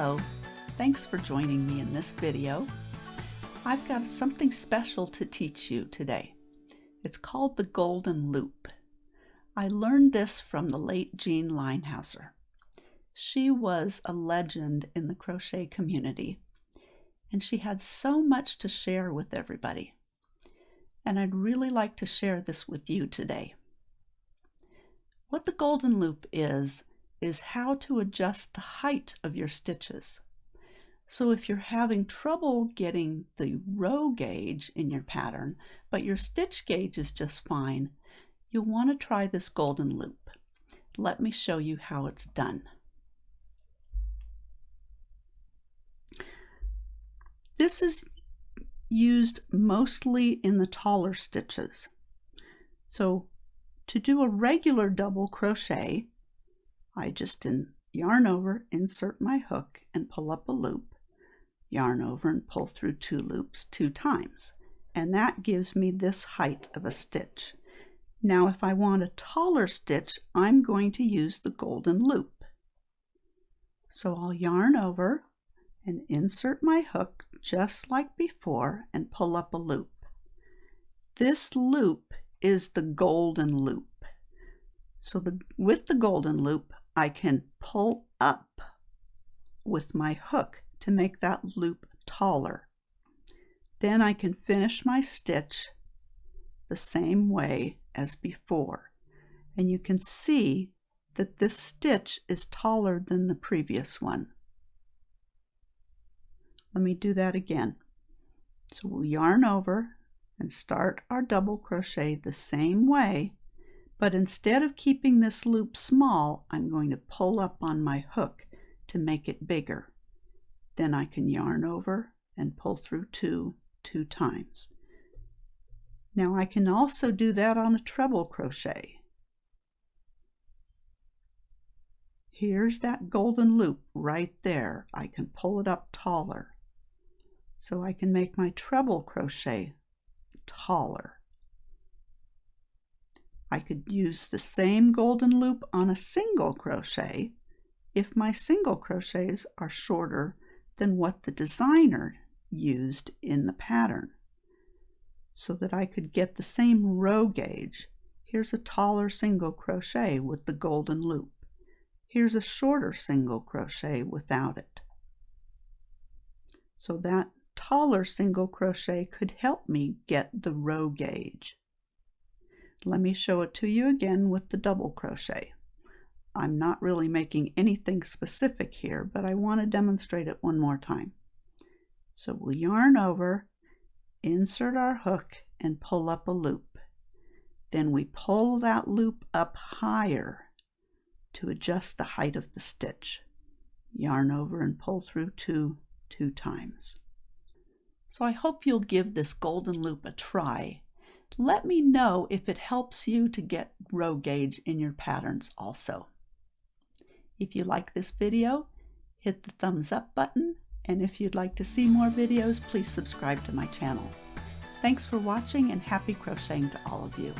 Hello, thanks for joining me in this video. I've got something special to teach you today. It's called the golden loop. I learned this from the late Jean Linehauser. She was a legend in the crochet community, and she had so much to share with everybody. And I'd really like to share this with you today. What the golden loop is how to adjust the height of your stitches. So if you're having trouble getting the row gauge in your pattern, but your stitch gauge is just fine, you'll want to try this golden loop. Let me show you how it's done. This is used mostly in the taller stitches. So to do a regular double crochet, I just yarn over, insert my hook, and pull up a loop, yarn over and pull through 2 loops 2 times, and that gives me this height of a stitch. Now if I want a taller stitch, I'm going to use the golden loop. So I'll yarn over and insert my hook just like before and pull up a loop. This loop is the golden loop. So with the golden loop, I can pull up with my hook to make that loop taller. Then I can finish my stitch the same way as before. And you can see that this stitch is taller than the previous one. Let me do that again. So we'll yarn over and start our double crochet the same way, but instead of keeping this loop small, I'm going to pull up on my hook to make it bigger. Then I can yarn over and pull through 2 times. Now I can also do that on a treble crochet. Here's that golden loop right there. I can pull it up taller. So I can make my treble crochet taller. I could use the same golden loop on a single crochet if my single crochets are shorter than what the designer used in the pattern, so that I could get the same row gauge. Here's a taller single crochet with the golden loop. Here's a shorter single crochet without it. So that taller single crochet could help me get the row gauge. Let me show it to you again with the double crochet. I'm not really making anything specific here, but I want to demonstrate it one more time. So we'll yarn over, insert our hook, and pull up a loop. Then we pull that loop up higher to adjust the height of the stitch. Yarn over and pull through 2 times. So I hope you'll give this golden loop a try. Let me know if it helps you to get row gauge in your patterns also. If you like this video, hit the thumbs up button, and if you'd like to see more videos, please subscribe to my channel. Thanks for watching, and happy crocheting to all of you.